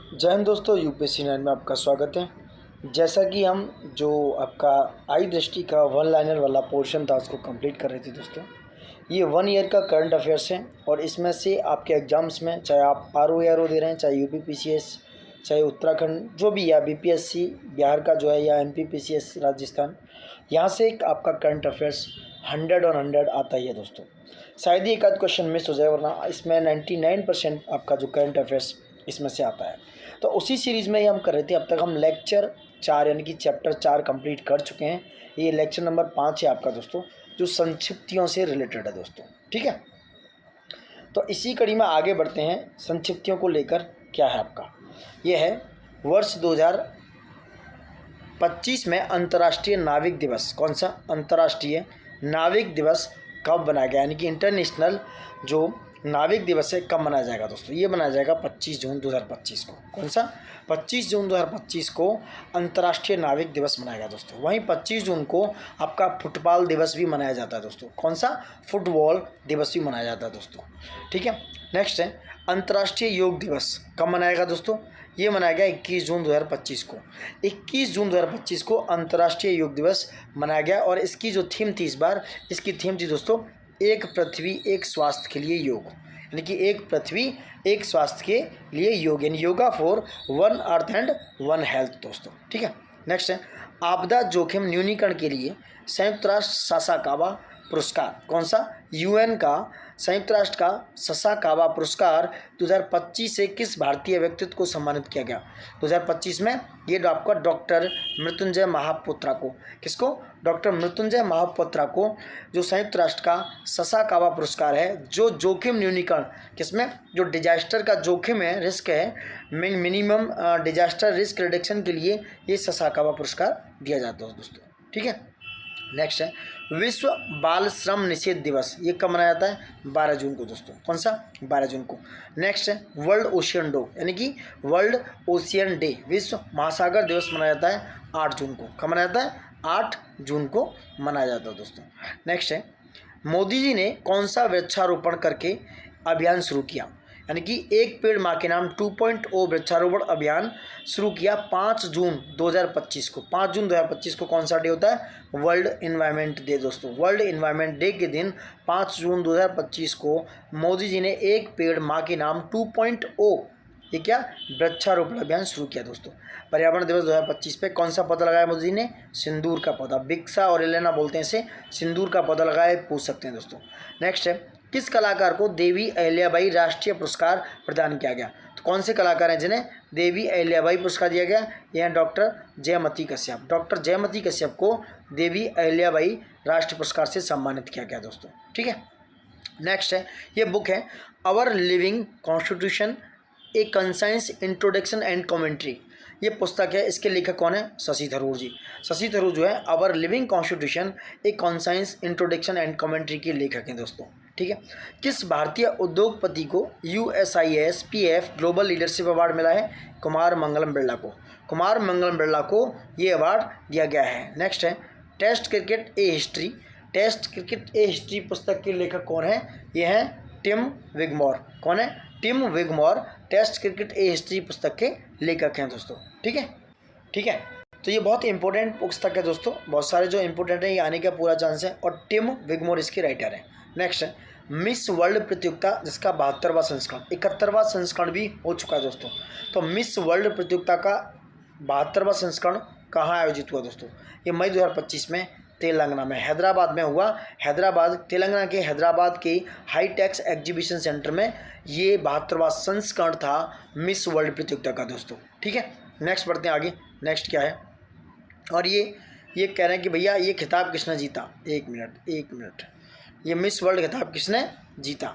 जय हिंद दोस्तों, यूपीएससी 9 में आपका स्वागत है। जैसा कि हम जो आपका आई दृष्टि का वन लाइनर वाला पोर्शन था उसको कंप्लीट कर रहे थे दोस्तों। ये 1 ईयर का करंट अफेयर्स है और इसमें से आपके एग्जाम्स में चाहे आप आरओ एआरओ दे रहे हैं, चाहे यूपी पीसीएस, चाहे उत्तराखंड जो भी, या बीपीएससी बिहार का जो है, या एमपी पीसीएस राजस्थान, यहाँ से एक आपका करंट अफेयर्स 100 और 100 आता ही है दोस्तों। शायद ही एक आध क्वेश्चन मिस हो जाए, वरना इसमें 99% आपका जो करंट अफेयर्स इसमें से आता है। तो उसी सीरीज़ में ही हम कर रहे थे। अब तक हम लेक्चर 4 यानी कि चैप्टर 4 कंप्लीट कर चुके हैं। ये लेक्चर नंबर 5 है आपका दोस्तों, जो संक्षिप्तियों से रिलेटेड है दोस्तों। ठीक है, तो इसी कड़ी में आगे बढ़ते हैं। संक्षिप्तियों को लेकर क्या है आपका, ये है वर्ष 2025 में अंतर्राष्ट्रीय नाविक दिवस। कौन सा अंतर्राष्ट्रीय नाविक दिवस कब बनाया गया, यानी कि इंटरनेशनल जो नाविक दिवस है कब मनाया जाएगा दोस्तों? ये मनाया जाएगा 25 जून 2025 को। कौन सा? 25 जून 2025 को अंतर्राष्ट्रीय नाविक दिवस मनाया गया दोस्तों। वहीं 25 जून को आपका फुटबॉल दिवस भी मनाया जाता है दोस्तों। कौन सा? फुटबॉल दिवस भी मनाया जाता है दोस्तों। ठीक है, नेक्स्ट है अंतर्राष्ट्रीय योग दिवस कब मनाएगा दोस्तों? ये मनाया गया 21 जून 2025 को। 21 जून 2025 को अंतर्राष्ट्रीय योग दिवस मनाया गया और इसकी जो थीम थी, इस बार इसकी थीम थी दोस्तों, एक पृथ्वी एक स्वास्थ्य के लिए योग, यानी कि एक पृथ्वी एक स्वास्थ्य के लिए योग, यानी yoga for one earth and one health दोस्तों। ठीक है, नेक्स्ट है आपदा जोखिम न्यूनीकरण के लिए संयुक्त राष्ट्र सासाकावा पुरस्कार। कौन सा? यूएन का संयुक्त राष्ट्र का सासाकावा पुरस्कार 2025 से किस भारतीय व्यक्तित्व को सम्मानित किया गया 2025 में? ये आपका डॉक्टर मृत्युंजय महापात्रा को। किसको? डॉक्टर मृत्युंजय महापात्रा को जो संयुक्त राष्ट्र का सासाकावा पुरस्कार है, जो जोखिम न्यूनीकरण, किसमें? जो डिजास्टर का जोखिम है, रिस्क है, मिनिमम डिजास्टर रिस्क रिडक्शन के लिए ये सासाकावा पुरस्कार दिया जाता है दोस्तों। ठीक है, नेक्स्ट है विश्व बाल श्रम निषेध दिवस। ये कब मनाया जाता है? 12 जून को दोस्तों। कौन सा? 12 जून को। नेक्स्ट है वर्ल्ड ओशियन डे, यानी कि वर्ल्ड ओशियन डे, विश्व महासागर दिवस मनाया जाता है 8 जून को। कब मनाया जाता है? 8 जून को मनाया जाता है दोस्तों। नेक्स्ट है मोदी जी ने कौन सा वृक्षारोपण करके अभियान शुरू किया, यानी कि एक पेड़ माँ के नाम 2.0 वृक्षारोपण अभियान शुरू किया 5 जून 2025 को। 5 जून 2025 को कौन सा डे होता है? वर्ल्ड इन्वायरमेंट डे दोस्तों। वर्ल्ड इन्वायरमेंट डे के दिन 5 जून 2025 को मोदी जी ने एक पेड़ माँ के नाम 2.0 ये क्या वृक्षारोपण अभियान शुरू किया दोस्तों। पर्यावरण दिवस 2025 पे कौन सा पौधा लगाया मोदी जी ने? सिंदूर का पौधा, बिक्सा और एलेना बोलते हैं इसे, सिंदूर का पौधा लगाया, पूछ सकते हैं दोस्तों। नेक्स्ट है किस कलाकार को देवी अहिल्याबाई राष्ट्रीय पुरस्कार प्रदान किया गया? तो कौन से कलाकार हैं जिन्हें देवी अहिल्याबाई पुरस्कार दिया गया? यह है डॉक्टर जयमती कश्यप। डॉक्टर जयमती कश्यप को देवी अहिल्याबाई राष्ट्रीय पुरस्कार से सम्मानित किया गया दोस्तों। ठीक है, नेक्स्ट है ये बुक है our living constitution a conscience introduction and commentary. ये पुस्तक है, इसके लेखक कौन है? शशि थरूर जी। शशि थरूर जो है our living constitution a conscience introduction and commentary के लेखक हैं दोस्तों। ठीक है, किस भारतीय उद्योगपति को USIS PF global leadership award मिला है? कुमार मंगलम बिरला को। कुमार मंगलम बिरला को ये अवार्ड दिया गया है। नेक्स्ट है टेस्ट क्रिकेट ए हिस्ट्री। टेस्ट क्रिकेट ए हिस्ट्री पुस्तक के लेखक कौन है? ये हैं टिम विगमोर। कौन है? टिम विगमोर टेस्ट क्रिकेट ए हिस्ट्री पुस्तक के लेखक हैं दोस्तों। ठीक है, ठीक है, तो ये बहुत इंपॉर्टेंट पुस्तक है दोस्तों। बहुत सारे जो इंपॉर्टेंट है ये आने का पूरा चांस है और टिम विगमोर इसके राइटर हैं। नेक्स्ट है मिस वर्ल्ड प्रतियोगिता, जिसका 72वां संस्करण, 71वां संस्करण भी हो चुका है दोस्तों। तो मिस वर्ल्ड प्रतियोगिता का 72वां संस्करण कहाँ आयोजित हुआ दोस्तों? ये मई 2025 में तेलंगाना में, हैदराबाद में हुआ। हैदराबाद, तेलंगाना के हैदराबाद के हाईटेक्स एग्जीबिशन सेंटर में ये 72वां संस्करण था मिस वर्ल्ड प्रतियोगिता का दोस्तों। ठीक है, नेक्स्ट बढ़ते हैं आगे। नेक्स्ट क्या है, और ये कह रहे हैं कि भैया ये खिताब किसने जीता? एक मिनट, ये मिस वर्ल्ड खिताब किसने जीता?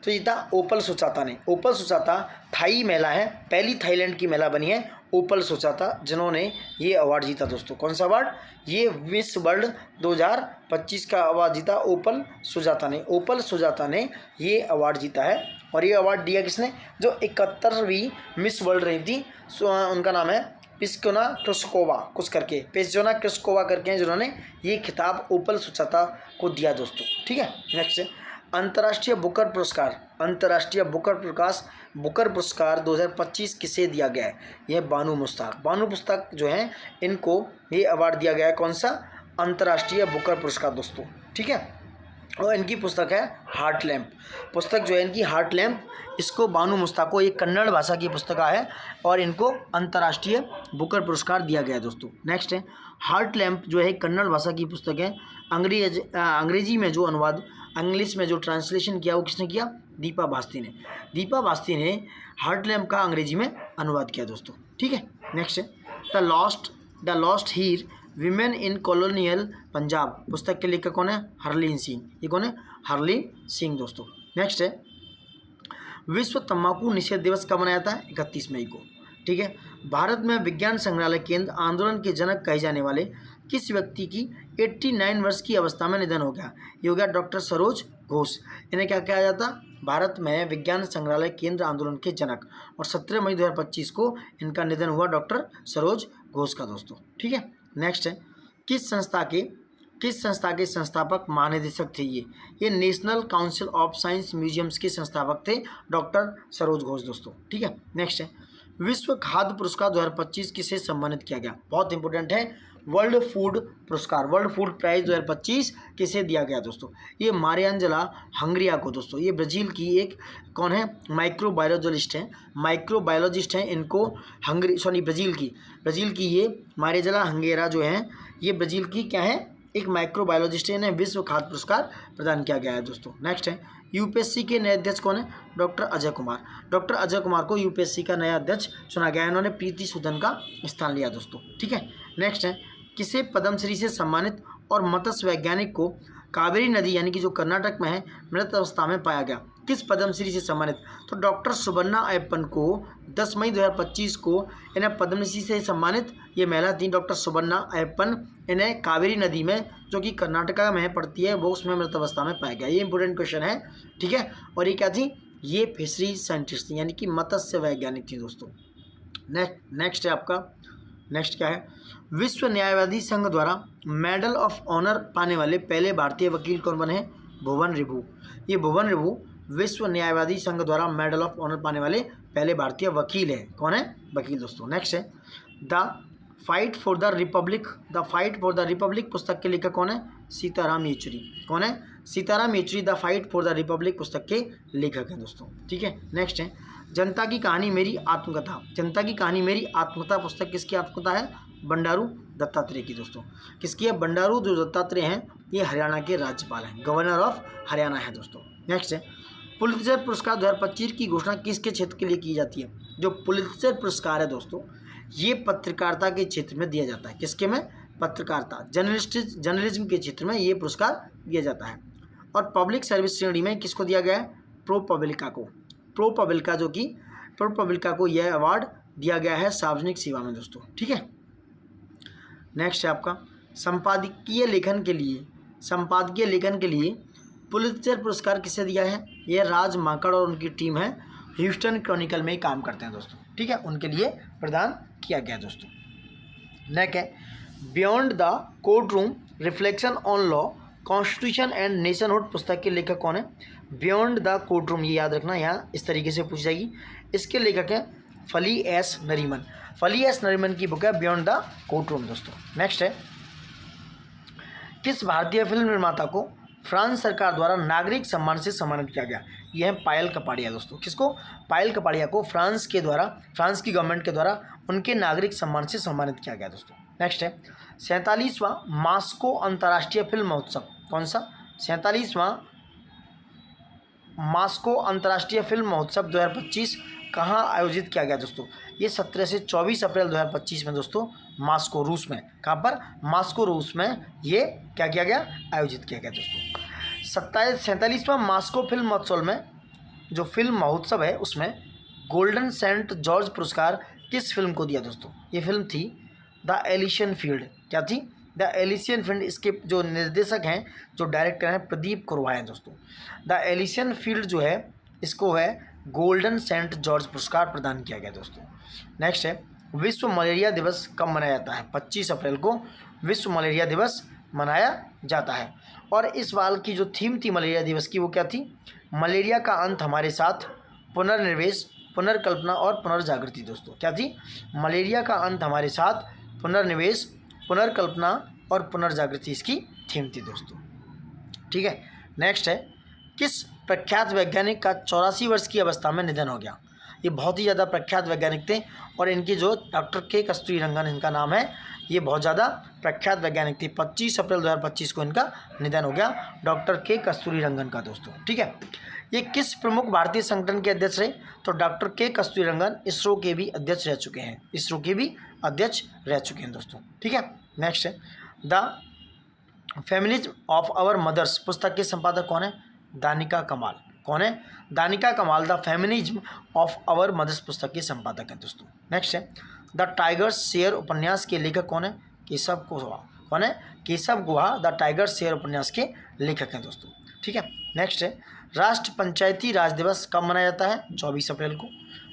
तो जीता ओपल सुचाता ने। ओपल सुचाता थाई महिला है, पहली थाईलैंड की महिला बनी है ओपल सुचाता, जिन्होंने ये अवार्ड जीता दोस्तों। कौन सा अवार्ड? ये मिस वर्ल्ड 2025 का अवार्ड जीता ओपल सुजाता ने। ओपल सुजाता ने ये अवार्ड जीता है और ये अवार्ड दिया किसने? जो 71वीं मिस वर्ल्ड रही थी, उनका नाम है पिस्कोना क्रिस्कोवा कुछ करके, पेस्जोना क्रिस्कोवा करके हैं, जिन्होंने ये खिताब ओपल सुचाता को दिया दोस्तों। ठीक है, नेक्स्ट है अंतर्राष्ट्रीय बुकर पुरस्कार 2025 किसे दिया गया है? यह बानू मुश्ताक जो हैं इनको ये अवार्ड दिया गया है। कौन सा? अंतर्राष्ट्रीय बुकर पुरस्कार दोस्तों, ठीक है। और इनकी पुस्तक है हार्ट लैम्प, पुस्तक जो है इनकी हार्ट लैम्प, इसको बानू मुश्ताक को, ये कन्नड़ भाषा की पुस्तक है और इनको अंतर्राष्ट्रीय बुकर पुरस्कार दिया गया है दोस्तों। नेक्स्ट है हार्ट लैम्प जो है कन्नड़ भाषा की पुस्तक है। अंग्रेजी में जो अनुवाद, इंग्लिश में जो ट्रांसलेशन किया वो किसने किया? दीपा बास्ती ने हार्ट लैम्प का अंग्रेजी में अनुवाद किया दोस्तों, ठीक है। नेक्स्ट है the lost Heer women in colonial Punjab, पुस्तक के लेखक कौन है? हरलीन सिंह। ये कौन है? हरलीन सिंह दोस्तों। नेक्स्ट है विश्व तंबाकू निषेध दिवस कब मनाया जाता है? 31 मई को, ठीक है। भारत में विज्ञान संग्रहालय केंद्र आंदोलन के जनक कहे जाने वाले किस व्यक्ति की 89 वर्ष की अवस्था में निधन हो गया? ये हो गया डॉक्टर सरोज घोष। इन्हें क्या कहा जाता? भारत में विज्ञान संग्रहालय केंद्र आंदोलन के जनक, और 17 मई 2025 को इनका निधन हुआ डॉक्टर सरोज घोष का दोस्तों, ठीक है। नेक्स्ट है किस संस्था के संस्थापक महानिदेशक थे? ये national council of science museums के संस्थापक थे डॉक्टर सरोज घोष दोस्तों, ठीक है। नेक्स्ट है विश्व खाद्य पुरस्कार 2025 किसे सम्मानित किया गया? बहुत इंपॉर्टेंट है, वर्ल्ड फूड प्राइज 2025 किसे दिया गया दोस्तों? ये मारियांजेला हंगरिया को दोस्तों। ये ब्राज़ील की एक कौन है? माइक्रोबायोलॉजिस्ट हैं। इनको ब्राज़ील की ये मारियांजेला हंगेरा जो हैं, ये ब्राज़ील की क्या है? एक माइक्रोबायोलॉजिस्ट है। इन्हें विश्व खाद्य पुरस्कार प्रदान किया गया है दोस्तों। नेक्स्ट है यूपीएससी के नए अध्यक्ष कौन है? डॉक्टर अजय कुमार को यूपीएससी का नया अध्यक्ष चुना गया है। इन्होंने प्रीति सूदन का स्थान लिया दोस्तों, ठीक है। नेक्स्ट है किसे पद्मश्री से सम्मानित और मत्स्य वैज्ञानिक को कावेरी नदी यानी कि जो कर्नाटक में है मृत अवस्था में पाया गया, किस पद्मश्री से सम्मानित? तो डॉक्टर सुबर्णा अयप्पन को 10 मई 2025 को इन्हें पद्मश्री से सम्मानित, ये महिला थी डॉक्टर सुबर्णा अयप्पन। इन्हें कावेरी नदी में जो कि कर्नाटका में पड़ती है वो उसमें मृत अवस्था में पाया गया। ये इंपॉर्टेंट क्वेश्चन है, ठीक है। और ये क्या थी? ये फिशरी साइंटिस्ट थी यानी कि मत्स्य वैज्ञानिक थी दोस्तों। नेक्स्ट है आपका, नेक्स्ट क्या है? विश्व न्यायवादी संघ द्वारा मेडल ऑफ ऑनर पाने वाले पहले भारतीय वकील कौन बने हैं? भुवन रिभु। ये भुवन रिभु विश्व न्यायवादी संघ द्वारा मेडल ऑफ ऑनर पाने वाले पहले भारतीय वकील है। कौन है? वकील दोस्तों। नेक्स्ट है the fight for the Republic पुस्तक के लेखक कौन है? सीताराम येचुरी। कौन है? Sitaram Yechury the fight for the Republic पुस्तक के लेखक हैं दोस्तों, ठीक है। नेक्स्ट है जनता की कहानी मेरी आत्मकथा पुस्तक किसकी आत्मकथा है? बंडारू दत्तात्रेय की दोस्तों। किसकी है? बंडारू जो दत्तात्रेय हैं ये हरियाणा के राज्यपाल हैं, गवर्नर ऑफ हरियाणा है दोस्तों। नेक्स्ट है पुलित्जर पुरस्कार 2025 की घोषणा किसके क्षेत्र के लिए की जाती है? जो पुलित्जर पुरस्कार है दोस्तों ये पत्रकारिता के क्षेत्र में दिया जाता है। किसके में? पत्रकारिता, जर्नलिज्म के क्षेत्र में ये पुरस्कार दिया जाता है। और पब्लिक सर्विस श्रेणी में किसको दिया गया है? प्रो पब्लिका को यह अवार्ड दिया गया है सार्वजनिक सेवा में दोस्तों, ठीक है। नेक्स्ट है आपका संपादकीय लेखन के लिए पुलित्जर पुरस्कार किसे दिया है? यह राज माकड़ और उनकी टीम है, ह्यूस्टन क्रॉनिकल में काम करते हैं दोस्तों, ठीक है। उनके लिए प्रदान किया गया दोस्तों। नेक्स्ट है beyond the court room reflection on law constitution and nationhood पुस्तक के लेखक कौन है? बियॉन्ड द कोर्ट रूम, ये याद रखना, यहाँ इस तरीके से पूछ जाएगी। इसके लेखक हैं फली एस नरीमन की बुक है बियॉन्ड द कोर्ट रूम दोस्तों। नेक्स्ट है किस भारतीय फिल्म निर्माता को फ्रांस सरकार द्वारा नागरिक सम्मान से सम्मानित किया गया? यह है पायल कपाड़िया दोस्तों। किसको? पायल कपाड़िया को फ्रांस की गवर्नमेंट के द्वारा उनके नागरिक सम्मान से सम्मानित किया गया दोस्तों। नेक्स्ट है 47वां मास्को अंतर्राष्ट्रीय फिल्म महोत्सव। कौन सा? 47वां मास्को अंतर्राष्ट्रीय फिल्म महोत्सव 2025 कहाँ आयोजित किया गया दोस्तों? ये 17 से 24 अप्रैल 2025 में दोस्तों मास्को रूस में। कहाँ पर? मास्को रूस में ये क्या किया गया? आयोजित किया गया दोस्तों। 47वां मास्को फिल्म महोत्सव में जो फिल्म महोत्सव है उसमें गोल्डन सेंट जॉर्ज पुरस्कार किस फिल्म को दिया दोस्तों? ये फिल्म थी द एलिशियन फील्ड। क्या थी? The Elysian field. इसके जो निर्देशक हैं, जो डायरेक्टर हैं, प्रदीप कुरवा हैं दोस्तों। द एलिशियन फील्ड जो है इसको है गोल्डन सेंट जॉर्ज पुरस्कार प्रदान किया गया दोस्तों। नेक्स्ट है विश्व मलेरिया दिवस कब मनाया जाता है? 25 अप्रैल को विश्व मलेरिया दिवस मनाया जाता है। और इस बार की जो थीम थी मलेरिया दिवस की वो क्या थी? मलेरिया का अंत हमारे साथ, पुनर्निवेश, पुनर्कल्पना और पुनर्जागृति दोस्तों। क्या थी? मलेरिया का अंत हमारे साथ, पुनर्निवेश, पुनर्कल्पना और पुनर्जागृति इसकी थीम थी दोस्तों। ठीक है, नेक्स्ट है, किस प्रख्यात वैज्ञानिक का 84 वर्ष की अवस्था में निधन हो गया? ये बहुत ही ज़्यादा प्रख्यात वैज्ञानिक थे और इनकी जो डॉक्टर के कस्तूरीरंगन इनका नाम है, ये बहुत ज़्यादा प्रख्यात वैज्ञानिक थी। 25 अप्रैल 2025 को इनका निधन हो गया, डॉक्टर के कस्तूरीरंगन का दोस्तों। ठीक है, ये किस प्रमुख भारतीय संगठन के अध्यक्ष रहे? तो डॉक्टर के कस्तूरीरंगन इसरो के भी अध्यक्ष रह चुके हैं, इसरो के भी अध्यक्ष रह चुके हैं दोस्तों। ठीक है, नेक्स्ट है, the feminism of our mothers पुस्तक के संपादक कौन है? दानिका कमाल। कौन है? Danika Kamal the feminism of our mothers पुस्तक के संपादक हैं दोस्तों। नेक्स्ट है, द टाइगर्स शेयर उपन्यास के लेखक कौन है? केशव गुहा। कौन है? केशव गुहा द टाइगर्स शेयर उपन्यास के लेखक हैं दोस्तों। ठीक है, नेक्स्ट है, राष्ट्र पंचायती राज दिवस कब मनाया जाता है? 24 अप्रैल को।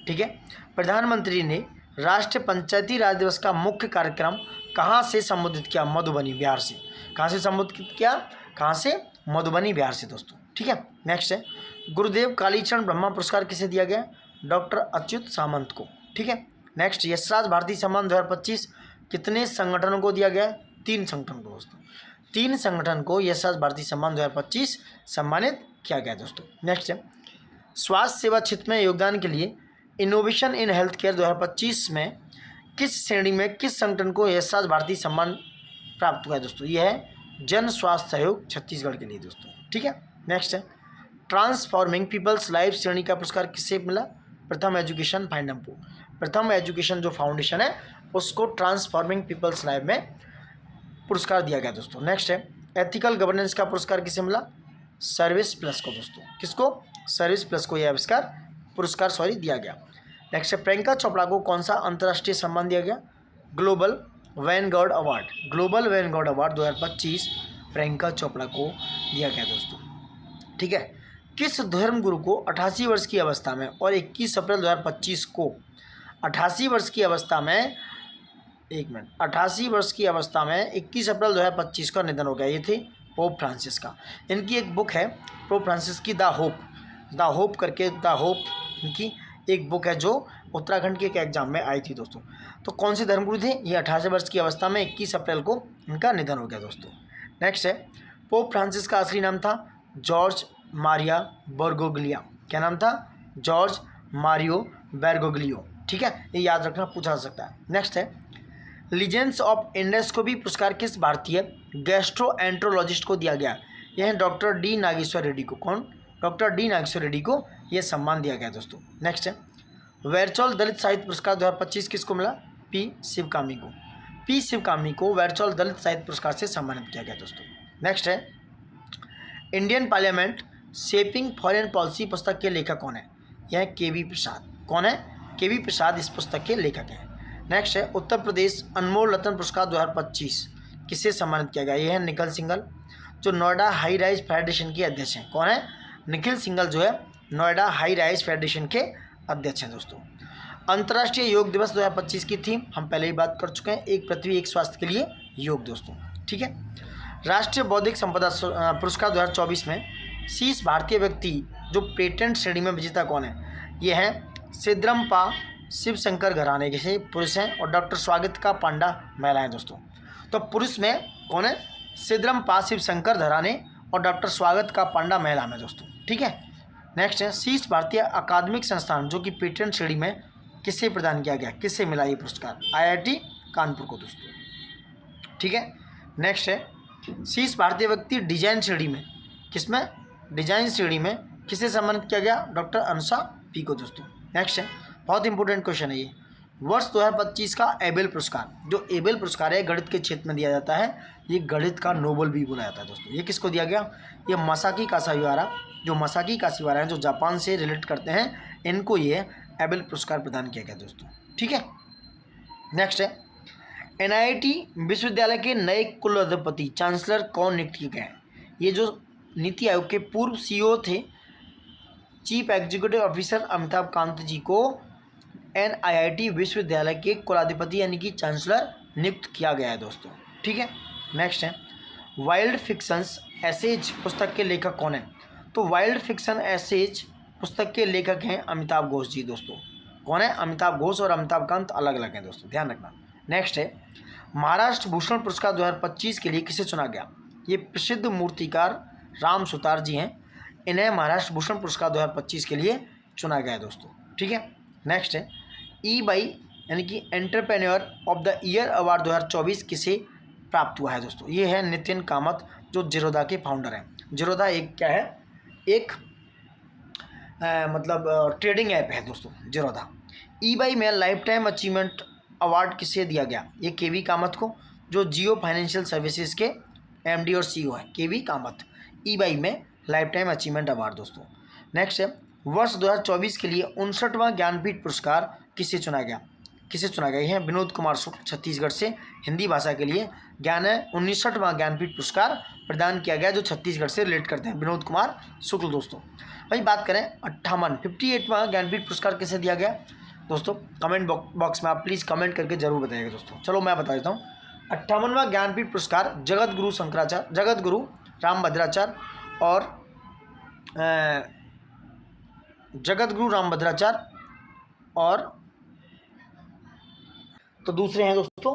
ठीक है, प्रधानमंत्री ने राष्ट्रीय पंचायती राज दिवस का मुख्य कार्यक्रम कहाँ से संबोधित किया? मधुबनी, बिहार से। कहाँ से संबोधित किया? कहाँ से? मधुबनी, बिहार से दोस्तों। ठीक है, नेक्स्ट है, गुरुदेव कालीचरण ब्रह्मा पुरस्कार किसे दिया गया? डॉक्टर अच्युत सामंत को। ठीक है, नेक्स्ट, यशराज भारती सम्मान 2025 कितने संगठनों को दिया गया? 3 संगठन को दोस्तों। 3 संगठन को यशराज भारती सम्मान 2025 सम्मानित किया गया दोस्तों। नेक्स्ट है, स्वास्थ्य सेवा क्षेत्र में योगदान के लिए इनोवेशन इन हेल्थ केयर 2025 में किस श्रेणी में किस संगठन को यशराज भारती सम्मान प्राप्त हुआ है दोस्तों? यह है जन स्वास्थ्य सहयोग छत्तीसगढ़ के लिए दोस्तों। ठीक है, नेक्स्ट है, ट्रांसफॉर्मिंग पीपल्स लाइफ श्रेणी का पुरस्कार किसे मिला? प्रथम एजुकेशन फाइंडम को। प्रथम एजुकेशन जो फाउंडेशन है उसको ट्रांसफॉर्मिंग पीपल्स लाइफ में पुरस्कार दिया गया दोस्तों। नेक्स्ट है, एथिकल गवर्नेंस का पुरस्कार किसे मिला? सर्विस प्लस को दोस्तों। किसको? सर्विस प्लस को यह पुरस्कार दिया गया। नेक्स्ट है, प्रियंका चोपड़ा को कौन सा अंतर्राष्ट्रीय सम्मान दिया गया? Global Vanguard award. Global Vanguard award 2025 Priyanka Chopra को दिया गया दोस्तों। ठीक है, किस धर्मगुरु को 88 वर्ष की अवस्था में और 21 अप्रैल 2025 को 88 वर्ष की अवस्था में 88 वर्ष की अवस्था में 21 अप्रैल 2025 का निधन हो गया? ये थे पोप फ्रांसिस का। इनकी एक बुक है पोप फ्रांसिस की, द होप करके, द होप इनकी एक बुक है जो उत्तराखंड के एक एग्जाम में आई थी दोस्तों। तो कौन से धर्मगुरु थे? ये 88 वर्ष की अवस्था में 21 अप्रैल को इनका निधन हो गया दोस्तों। नेक्स्ट है, पोप फ्रांसिस का असली नाम था जॉर्ज मारिया बर्गोग्लिया। क्या नाम था? Jorge Mario Bergoglio. ठीक है, ये याद रखना, पूछा जा सकता है। नेक्स्ट है, लीजेंड्स ऑफ इंडस को भी पुरस्कार किस भारतीय गैस्ट्रोएंट्रोलॉजिस्ट को दिया गया? यह है डॉक्टर डी नागेश्वर रेड्डी को। कौन? डॉक्टर डी नागेश्वर रेड्डी को यह सम्मान दिया गया दोस्तों। नेक्स्ट है, वेरचौल दलित साहित्य पुरस्कार 2025 किसको मिला? पी शिवकामी को। पी शिवकामी को वेरचौल दलित साहित्य पुरस्कार से सम्मानित किया गया दोस्तों। नेक्स्ट है, Indian parliament shaping foreign policy पुस्तक के लेखक कौन है? यह के.वी. प्रसाद। कौन है? के.वी. प्रसाद इस पुस्तक के लेखक हैं। नेक्स्ट है, उत्तर प्रदेश अनमोल रत्न पुरस्कार 2025 किसे सम्मानित किया गया? यह है निखिल सिंघल, जो नोएडा हाई राइज फेडरेशन के अध्यक्ष हैं। कौन है? निखिल सिंघल जो है नोएडा हाई राइज फेडरेशन के अध्यक्ष हैं दोस्तों। अंतर्राष्ट्रीय योग दिवस 2025 की थीम हम पहले ही बात कर चुके हैं, एक पृथ्वी एक स्वास्थ्य के लिए योग दोस्तों। ठीक है, राष्ट्रीय बौद्धिक संपदा पुरस्कार 2024 में शीर्ष भारतीय व्यक्ति जो पेटेंट श्रेणी में विजेता कौन है? ये हैं सिद्रमपा शिवशंकर घराने के से पुरुष हैं और डॉक्टर स्वागतिका पांडा महिला हैं दोस्तों। तो पुरुष में कौन है? सिद्रमपा शिवशंकर घराने और डॉक्टर स्वागतिका पांडा महिला में दोस्तों। ठीक है, नेक्स्ट है, शीर्ष भारतीय अकादमिक संस्थान जो कि पेटेंट श्रेणी में किसे प्रदान किया गया? किससे मिला ये पुरस्कार? IIT कानपुर को दोस्तों। ठीक है, नेक्स्ट है, शीर्ष भारतीय व्यक्ति डिजाइन श्रेणी में किसमें? डिजाइन श्रेणी में किसे सम्मानित किया गया? डॉक्टर अनुषा पी को दोस्तों। नेक्स्ट है, बहुत इंपॉर्टेंट क्वेश्चन है ये, वर्ष 2025 का एबेल पुरस्कार, जो एबेल पुरस्कार है गणित के क्षेत्र में दिया जाता है, ये गणित का नोबल भी बोला जाता है दोस्तों। ये किसको दिया गया? ये मसाकी कासाविवारा, जो मसाकी कासाविवारा हैं जो जापान से रिलेट करते हैं, इनको ये एबेल पुरस्कार प्रदान किया गया दोस्तों। ठीक है, नेक्स्ट है, NIT विश्वविद्यालय के नए कुलाधिपति चांसलर कौन नियुक्त किए गए? ये जो नीति आयोग के पूर्व CEO थे, chief executive officer Amitabh Kant ji को NIT विश्वविद्यालय के कुलाधिपति यानी कि चांसलर नियुक्त किया गया है दोस्तों। ठीक है, नेक्स्ट है, वाइल्ड फिक्शंस एसेज पुस्तक के लेखक कौन है? तो वाइल्ड फिक्शन एसेज पुस्तक के लेखक हैं अमिताभ घोष जी दोस्तों। कौन है? अमिताभ घोष और अमिताभ कांत अलग अलग हैं दोस्तों, ध्यान रखना। नेक्स्ट है महाराष्ट्र भूषण पुरस्कार 2025 के लिए किसे चुना गया? ये प्रसिद्ध मूर्तिकार राम सुतार जी हैं, इन्हें महाराष्ट्र भूषण पुरस्कार 2025 के लिए चुना गया है दोस्तों, ठीक है। नेक्स्ट है ई-बाई यानी कि entrepreneur of the year award 2024 किसे प्राप्त हुआ है दोस्तों? ये है नितिन कामत जो जीरोधा के फाउंडर हैं। जीरोधा एक क्या है? एक मतलब ट्रेडिंग ऐप है दोस्तों जीरोधा। ई-बाई में लाइफ टाइम अचीवमेंट अवार्ड किसे दिया गया? ये के.वी. कामत को, जो जियो फाइनेंशियल सर्विसेज के एमडी और सीईओ है, के.वी. कामत। ई-बाई में लाइफ टाइम अचीवमेंट अवार्ड दोस्तों। नेक्स्ट है वर्ष 2024 के लिए 59वां ज्ञानपीठ पुरस्कार किसे चुना गया? किसे चुना गया? यह विनोद कुमार शुक्ल छत्तीसगढ़ से हिंदी भाषा के लिए 59वां ज्ञानपीठ पुरस्कार प्रदान किया गया, जो छत्तीसगढ़ से रिलेट करते हैं, विनोद कुमार शुक्ल दोस्तों। वही बात करें 58वां ज्ञानपीठ पुरस्कार किसे दिया गया दोस्तों? कमेंट बॉक्स में आप प्लीज़ कमेंट करके जरूर बताइएगा दोस्तों। चलो मैं बता देता हूँ। 58वां ज्ञानपीठ पुरस्कार जगत गुरु शंकराचार्य, जगत गुरु रामभद्राचार्य और जगत गुरु रामभद्राचार्य और तो दूसरे हैं दोस्तों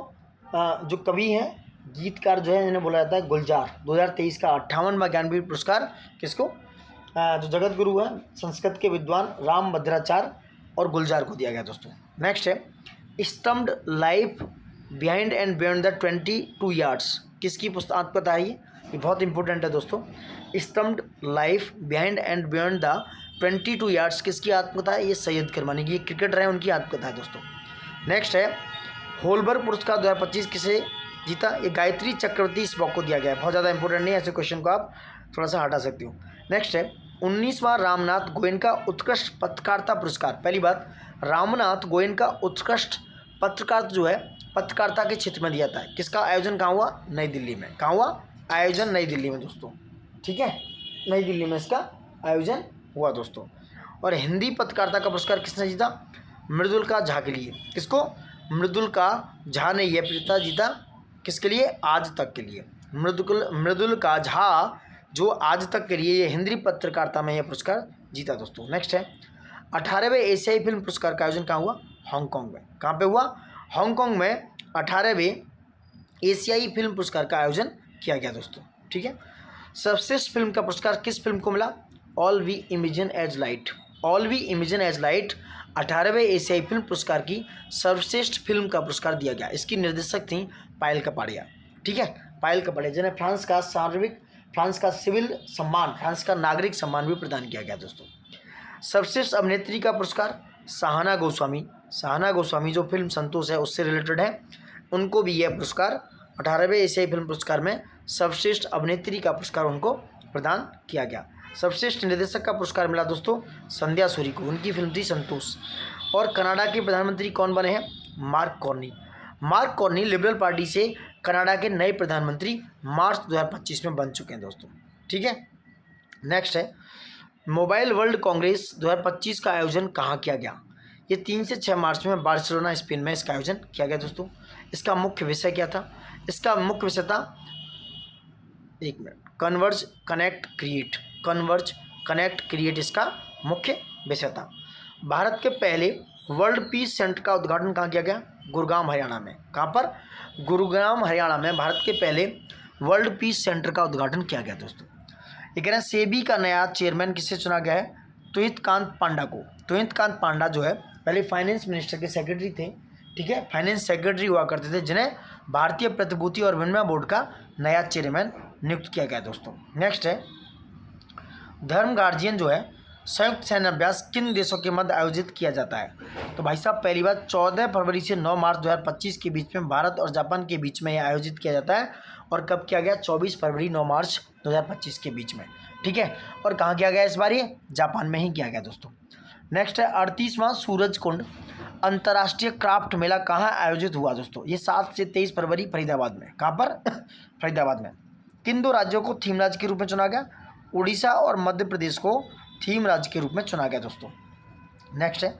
जो कवि हैं, गीतकार जो है इन्हें बोला जाता है गुलजार। 2023 का 58वां ज्ञानपीठ पुरस्कार किसको? जो जगत गुरु है संस्कृत के विद्वान रामभद्राचार्य और गुलजार को दिया गया दोस्तों। नेक्स्ट है stumped life behind and beyond the 22 yards किसकी पुस्तक आत्मकथा है? ये बहुत इंपॉर्टेंट है दोस्तों। Stumped life behind and beyond the 22 yards किसकी आत्मकथा है? ये सैयद किरमानी की, ये क्रिकेटर है, उनकी आत्मकथा है दोस्तों। नेक्स्ट है होलबर्ग पुरस्कार 2025 किसे जीता? ये गायत्री चक्रवर्ती स्पॉक को दिया गया है। बहुत ज़्यादा इंपॉर्टेंट नहीं है, ऐसे क्वेश्चन को आप थोड़ा सा हटा सकते हो। नेक्स्ट है 19वां रामनाथ गोयनका उत्कृष्ट पत्रकारिता पुरस्कार। पहली बात, रामनाथ गोयनका उत्कृष्ट पत्रकारिता जो है पत्रकारिता के क्षेत्र में दिया जाता है। किसका आयोजन कहाँ हुआ? नई दिल्ली में। कहाँ हुआ आयोजन? नई दिल्ली में दोस्तों, ठीक है, नई दिल्ली में इसका आयोजन हुआ दोस्तों। और हिंदी पत्रकारिता का पुरस्कार किसने जीता? मृदुला झा के लिए। किसको? मृदुला झा ने यह पुरस्कार जीता किसके लिए? आज तक के लिए। मृदुला झा जो आज तक के लिए ये हिंदी पत्रकारिता में यह पुरस्कार जीता दोस्तों। नेक्स्ट है 18वें एशियाई फिल्म पुरस्कार का आयोजन कहाँ हुआ? हांगकांग में। कहाँ पे हुआ? हांगकांग में 18वें एशियाई फिल्म पुरस्कार का आयोजन किया गया दोस्तों, ठीक है। सर्वश्रेष्ठ फिल्म का पुरस्कार किस फिल्म को मिला? All We Imagine as Light. All We Imagine as Light 18वें एशियाई फिल्म पुरस्कार की सर्वश्रेष्ठ फिल्म का पुरस्कार दिया गया। इसकी निर्देशक थी पायल कपाड़िया, ठीक है, पायल कपाड़िया, जिन्हें फ्रांस का सिविल सम्मान, फ्रांस का नागरिक सम्मान भी प्रदान किया गया दोस्तों। सर्वश्रेष्ठ अभिनेत्री का पुरस्कार सहाना गोस्वामी जो फिल्म संतोष है उससे रिलेटेड है, उनको भी यह पुरस्कार 18वें एशियाई फिल्म पुरस्कार में सर्वश्रेष्ठ अभिनेत्री का पुरस्कार उनको प्रदान किया गया। सर्वश्रेष्ठ निर्देशक का पुरस्कार मिला दोस्तों संध्या सूरी को, उनकी फिल्म थी संतोष। और कनाडा के प्रधानमंत्री कौन बने हैं? मार्क कॉर्नी लिबरल पार्टी से कनाडा के नए प्रधानमंत्री मार्च 2025 में बन चुके हैं दोस्तों, ठीक है। नेक्स्ट है मोबाइल वर्ल्ड कांग्रेस 2025 का आयोजन कहाँ किया गया? ये 3 से 6 मार्च में बार्सिलोना स्पेन में इसका आयोजन किया गया दोस्तों। इसका मुख्य विषय क्या था? इसका मुख्य विषय था, एक मिनट, कन्वर्ज कनेक्ट क्रिएट इसका मुख्य विषय था। भारत के पहले वर्ल्ड पीस सेंटर का उद्घाटन कहाँ किया गया? गुरुग्राम हरियाणा में। कहाँ पर? गुरुग्राम हरियाणा में भारत के पहले वर्ल्ड पीस सेंटर का उद्घाटन किया गया दोस्तों। ये कह रहे हैं सेबी का नया चेयरमैन किससे चुना गया है? तुहित कांत पांडा को। तुहित कांत पांडा जो है पहले फाइनेंस मिनिस्टर के सेक्रेटरी थे, ठीक है, फाइनेंस सेक्रेटरी हुआ करते थे, जिन्हें भारतीय प्रतिभूति और विनिमय बोर्ड का नया चेयरमैन नियुक्त किया गया दोस्तों। नेक्स्ट है धर्म गार्जियन जो है संयुक्त सैन्य अभ्यास किन देशों के मध्य आयोजित किया जाता है? तो भाई साहब पहली बात 14 फरवरी से 9 मार्च 2025 के बीच में भारत और जापान के बीच में यह आयोजित किया जाता है। और कब किया गया? 24 फरवरी 9 मार्च 2025 के बीच में, ठीक है। और कहाँ किया गया इस बार? ये जापान में ही किया गया दोस्तों। नेक्स्ट है 38वां सूरज कुंड अंतर्राष्ट्रीय क्राफ्ट मेला कहाँ आयोजित हुआ दोस्तों? ये 7 से 23 फरवरी फरीदाबाद में। कहाँ पर? फरीदाबाद में। किन 2 राज्यों को थीम राज्य के रूप में चुना गया? उड़ीसा और मध्य प्रदेश को थीम राज्य के रूप में चुना गया दोस्तों। नेक्स्ट है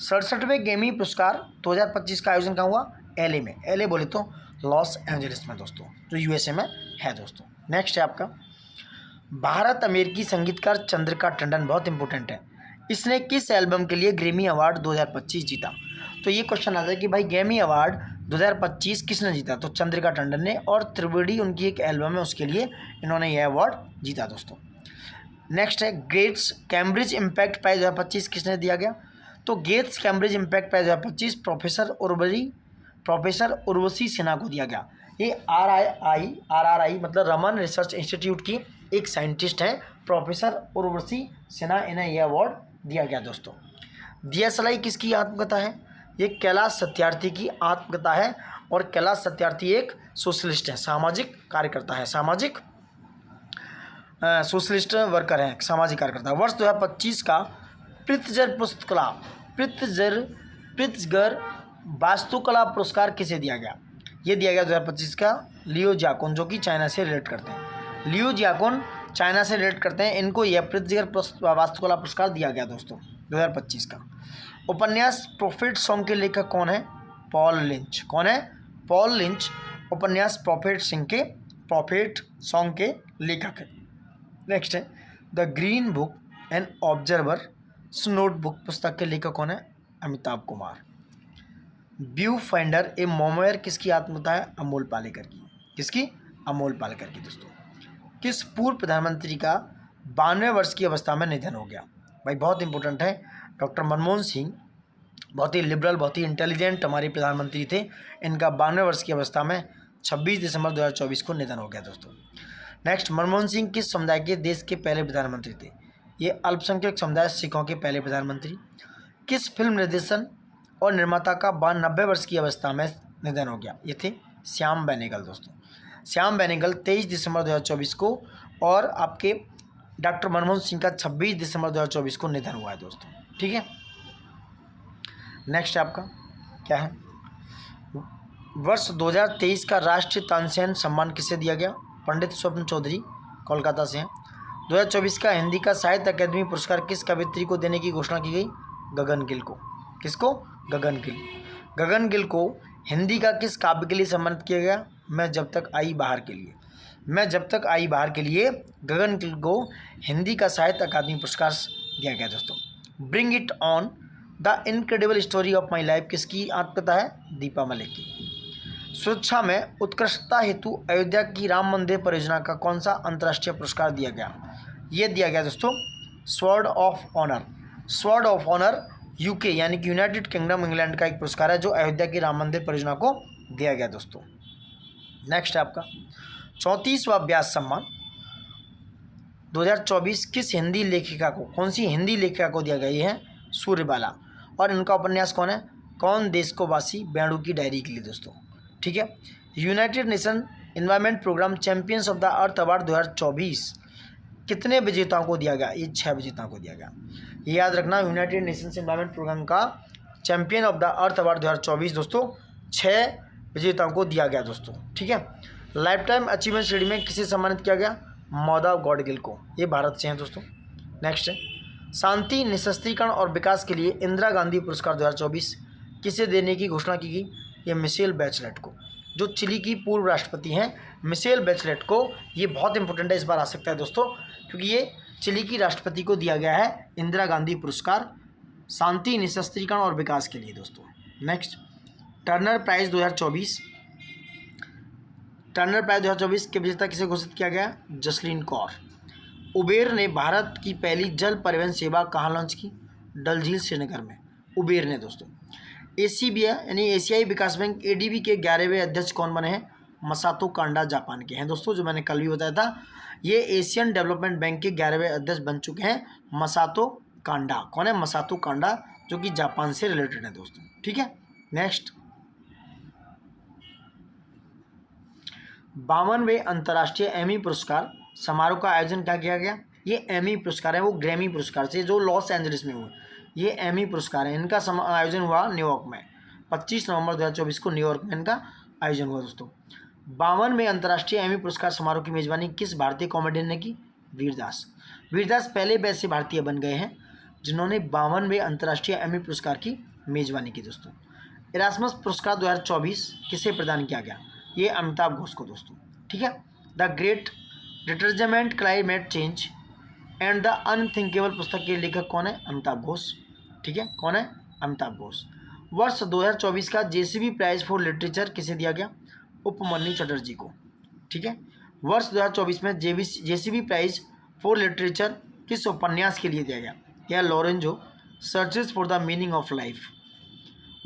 67वें गेमी पुरस्कार 2025 का आयोजन कहाँ हुआ? LA में। LA बोले तो लॉस एंजलिस में दोस्तों, जो USA में है दोस्तों। नेक्स्ट है आपका भारत अमेरिकी संगीतकार चंद्रिका टंडन, बहुत इंपॉर्टेंट है, इसने किस एल्बम के लिए ग्रैमी अवार्ड 2025 जीता? तो ये क्वेश्चन आता है कि भाई ग्रैमी अवार्ड 2025 किसने जीता? तो चंद्रिका टंडन ने, और त्रिवेणी उनकी एक एल्बम है, उसके लिए इन्होंने यह अवार्ड जीता दोस्तों। नेक्स्ट है गेट्स कैम्ब्रिज इम्पैक्ट प्राइज 2025 किसने दिया गया? तो Gates Cambridge impact prize 2025 professor Urvashi Sinha को दिया गया। ये RRI मतलब रमन रिसर्च इंस्टीट्यूट की एक साइंटिस्ट है, प्रोफेसर उर्वशी सिन्हा, इन्हें यह अवार्ड दिया गया दोस्तों। DSLI किसकी आत्मकथा है? ये कैलाश सत्यार्थी की आत्मकथा है, और कैलाश सत्यार्थी एक सोशलिस्ट है, सामाजिक कार्यकर्ता है, सामाजिक सोशलिस्ट वर्कर हैं, सामाजिक कार्यकर्ता। वर्ष 2025 का प्रित्जगर वास्तुकला पुरस्कार किसे दिया गया? ये दिया गया 2025 का लियो जियाकोन, जो कि चाइना से रिलेट करते हैं। लियो जियाकोन चाइना से रिलेट करते हैं, इनको यह प्रित्जगर वास्तुकला पुरस्कार दिया गया दोस्तों 2025 का। उपन्यास प्रॉफिट सॉन्ग के लेखक कौन है? Paul lynch. कौन है? पॉल लिंच उपन्यास प्रॉफिट सॉन्ग के लेखक है। नेक्स्ट है the green book and observer notebook पुस्तक के लेखक कौन है? अमिताभ कुमार। व्यू फाइंडर ए मोमेयर किसकी आत्मकथा है? अमोल पालेकर की। किसकी? अमोल पालेकर की दोस्तों। किस पूर्व प्रधानमंत्री का 92 वर्ष की अवस्था में निधन हो गया? भाई बहुत इंपॉर्टेंट है, डॉक्टर मनमोहन सिंह, बहुत ही लिबरल, बहुत ही इंटेलिजेंट हमारे प्रधानमंत्री थे। इनका 92 वर्ष की अवस्था में 26 दिसंबर 2024 को निधन हो गया दोस्तों। नेक्स्ट, मनमोहन सिंह किस समुदाय के देश के पहले प्रधानमंत्री थे? ये अल्पसंख्यक समुदाय सिखों के पहले प्रधानमंत्री। किस फिल्म निर्देशन और निर्माता का 90 वर्ष की अवस्था में निधन हो गया? ये थे श्याम बेनेगल दोस्तों। श्याम बेनेगल 23 दिसंबर 2024 को, और आपके डॉक्टर मनमोहन सिंह का 26 दिसंबर 2024 को निधन हुआ है दोस्तों। ठीक है, नेक्स्ट आपका क्या है? वर्ष 2023 का राष्ट्रीय तानसेन सम्मान किसे दिया गया? पंडित स्वप्न चौधरी, कोलकाता से हैं। 2024 का हिंदी का साहित्य अकादमी पुरस्कार किस कवियत्री को देने की घोषणा की गई? गगन गिल को। किसको? गगन गिल। गगन गिल को हिंदी का किस काव्य के लिए सम्मानित किया गया? मैं जब तक आई बाहर के लिए। मैं जब तक आई बाहर के लिए गगन गिल को हिंदी का साहित्य अकादमी पुरस्कार दिया गया दोस्तों। Bring it on the incredible story of my life किसकी आत्मकथा है? दीपा मलिक की। सुरक्षा में उत्कृष्टता हेतु अयोध्या की राम मंदिर परियोजना का कौन सा अंतर्राष्ट्रीय पुरस्कार दिया गया? ये दिया गया दोस्तों sword of honour. Sword of honour UK यानी कि यूनाइटेड किंगडम इंग्लैंड का एक पुरस्कार है, जो अयोध्या की राम मंदिर परियोजना को दिया गया दोस्तों। नेक्स्ट आपका 34वां व्यास सम्मान 2024 किस हिंदी लेखिका को, कौन सी हिंदी लेखिका को दिया गया? ये है सूर्यबाला, और इनका उपन्यास कौन है? कौन देश को वासी, बेड़ू की डायरी के लिए दोस्तों। ठीक है, United Nation Environment Programme champions of the earth award 2024 कितने विजेताओं को दिया गया? ये 6 विजेताओं को दिया गया। ये याद रखना, यूनाइटेड नेशंस एनवायरनमेंट प्रोग्राम का champion of the earth award 2024 दोस्तों 6 विजेताओं को दिया गया दोस्तों। ठीक है, लाइफ टाइम अचीवमेंट श्रेणी में किसे सम्मानित किया गया? माधव गौडगिल को, ये भारत से हैं दोस्तों। नेक्स्ट है शांति, निशस्त्रीकरण और विकास के लिए इंदिरा गांधी पुरस्कार 2024 किसे देने की घोषणा की गई? ये मिशेल बैचलेट को, जो चिली की पूर्व राष्ट्रपति हैं, मिशेल बैचलेट को। ये बहुत इंपॉर्टेंट है, इस बार आ सकता है दोस्तों, क्योंकि ये चिली की राष्ट्रपति को दिया गया है इंदिरा गांधी पुरस्कार शांति, निशस्त्रीकरण और विकास के लिए दोस्तों। नेक्स्ट, टर्नर प्राइज 2024 के विजेता किसे घोषित किया गया? जसलीन कौर। उबेर ने भारत की पहली जल परिवहन सेवा कहाँ लॉन्च की? डल झील श्रीनगर में उबेर ने दोस्तों। एसीबीआई यानी एशियाई विकास बैंक ADB के 11वें अध्यक्ष कौन बने हैं? मसातो कांडा जापान के हैं दोस्तों, जो मैंने कल भी बताया था। ये एशियन डेवलपमेंट बैंक के 11वें अध्यक्ष बन चुके हैं मसातो कांडा। कौन है? मसातो कांडा, जो कि जापान से रिलेटेड है दोस्तों। ठीक है, नेक्स्ट 52वें अंतर्राष्ट्रीय एमी पुरस्कार समारोह का आयोजन क्या किया गया? ये एमी पुरस्कार है, वो ग्रैमी पुरस्कार से जो लॉस एंजलिस में हुए, ये एमी पुरस्कार है। इनका आयोजन हुआ न्यूयॉर्क में 25 नवंबर 2024 को न्यूयॉर्क में इनका आयोजन हुआ दोस्तों। 52वें अंतर्राष्ट्रीय एमी पुरस्कार समारोह की मेजबानी किस भारतीय कॉमेडियन ने की? वीरदास। वीरदास पहले वैसे भारतीय बन गए हैं जिन्होंने 52वें अंतर्राष्ट्रीय एमी पुरस्कार की मेजबानी की दोस्तों। इरास्मस पुरस्कार 2024 किसे प्रदान किया गया? ये अमिताभ घोष को दोस्तों। ठीक है, the detergent climate change and the unthinkable पुस्तक के लेखक कौन है? अमिताभ घोष। ठीक है, कौन है? अमिताभ घोष। वर्ष 2024 का जेसीबी प्राइज फॉर लिटरेचर किसे दिया गया? उपमन्यु चटर्जी को। ठीक है, वर्ष 2024 में जेसीबी प्राइज फॉर लिटरेचर किस उपन्यास के लिए दिया गया? यह Lorenzo searches for the meaning of life.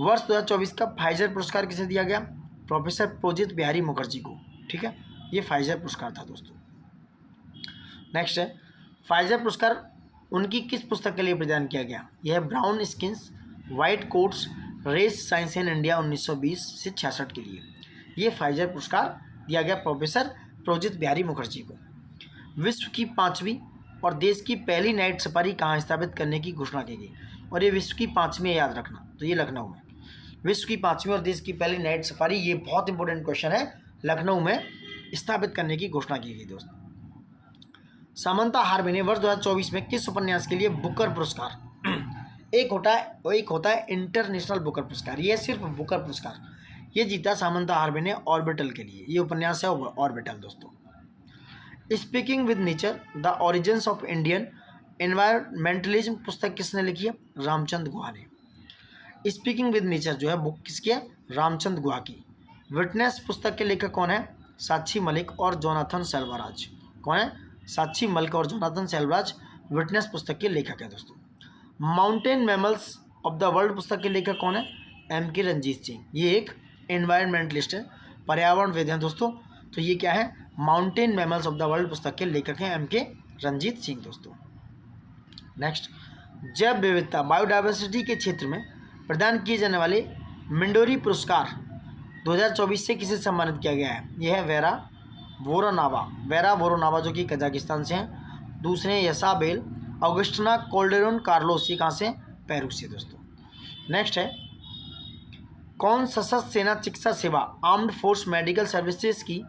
वर्ष 2024 का फाइजर पुरस्कार किसे दिया गया? प्रोफेसर प्रोजित बिहारी मुखर्जी को। ठीक है, ये फाइजर पुरस्कार था दोस्तों। नेक्स्ट है, फाइजर पुरस्कार उनकी किस पुस्तक के लिए प्रदान किया गया? यह brown skins white coats race science in India 1920 से 66 के लिए ये फाइजर पुरस्कार दिया गया प्रोफेसर प्रोजित बिहारी मुखर्जी को। विश्व की 5वीं और देश की पहली नाइट सफारी कहाँ स्थापित करने की घोषणा की गई? और ये विश्व की 5वीं याद रखना, तो ये लखनऊ में। विश्व की 5वीं और देश की पहली नाइट सफारी, ये बहुत इंपॉर्टेंट क्वेश्चन है, लखनऊ में स्थापित करने की घोषणा की गई दोस्तों। सामंता हार्वे ने वर्ष 2024 में किस उपन्यास के लिए बुकर पुरस्कार एक होता है इंटरनेशनल बुकर पुरस्कार, ये सिर्फ बुकर पुरस्कार, ये जीता सामंता हार्वे ने ऑर्बिटल के लिए। ये उपन्यास है ऑर्बिटल दोस्तों। Speaking with nature the origins of Indian environmentalism पुस्तक किसने लिखी है? रामचंद्र गुहा ने। स्पीकिंग विद नेचर जो है बुक किसकी है? रामचंद्र गुहा की। विटनेस पुस्तक के लेखक कौन है? साक्षी मलिक और जोनाथन सेल्वराज। कौन है? साक्षी मलिक और जोनाथन सेल्वराज विटनेस पुस्तक के लेखक है दोस्तों। Mountain mammals of the world पुस्तक के लेखक कौन है? M.K. रंजीत सिंह। ये एक एनवायरमेंटलिस्ट है, पर्यावरणविद हैं दोस्तों। तो ये क्या है? Mountain mammals of the world पुस्तक के लेखक हैं M.K. रंजीत सिंह दोस्तों। नेक्स्ट, जैव विविधता बायोडाइवर्सिटी के क्षेत्र में प्रदान किए जाने वाले मिंडोरी पुरस्कार 2024 से किसे सम्मानित किया गया है? यह है वेरा वोरोनावा जो कि कजाकिस्तान से हैं। दूसरे हैं यसाबेल ऑगस्टिना कोल्डेरोन कार्लोस, ये कहाँ से? पेरू से दोस्तों। नेक्स्ट है, कौन सशस्त्र सेना चिकित्सा सेवा आर्म्ड फोर्स मेडिकल सर्विसेज की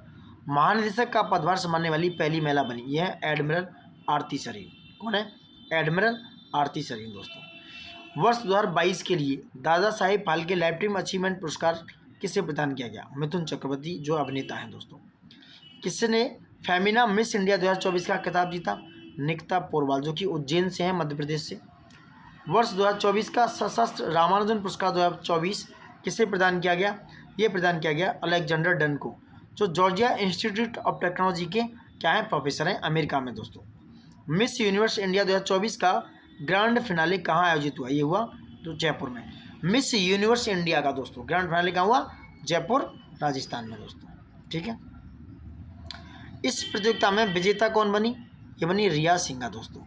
महानिदेशक का पदभार संभालने वाली पहली महिला बनी? यह है एडमिरल आरती सरीन। कौन है? एडमिरल आरती सरीन दोस्तों। वर्ष 2022 के लिए Dada Saheb Phalke life time achievement पुरस्कार किसे प्रदान किया गया? मिथुन चक्रवर्ती जो अभिनेता हैं दोस्तों। किसने फेमिना मिस इंडिया 2024 का खिताब जीता? निकिता पोरवाल जो कि उज्जैन से हैं, मध्य प्रदेश से। वर्ष 2024 का सशस्त्र रामानुजन पुरस्कार 2024 किसे प्रदान किया गया? ये प्रदान किया गया अलेक्जेंडर डन को, जो जॉर्जिया इंस्टीट्यूट ऑफ टेक्नोलॉजी के क्या हैं? प्रोफेसर हैं, अमेरिका में दोस्तों। मिस यूनिवर्स इंडिया 2024 का ग्रैंड फिनाले कहाँ आयोजित हुआ? ये हुआ तो जयपुर में। मिस यूनिवर्स इंडिया का दोस्तों ग्रैंड फिनाले कहाँ हुआ? जयपुर राजस्थान में दोस्तों। ठीक है, इस प्रतियोगिता में विजेता कौन बनी? ये बनी रिया सिंघा दोस्तों।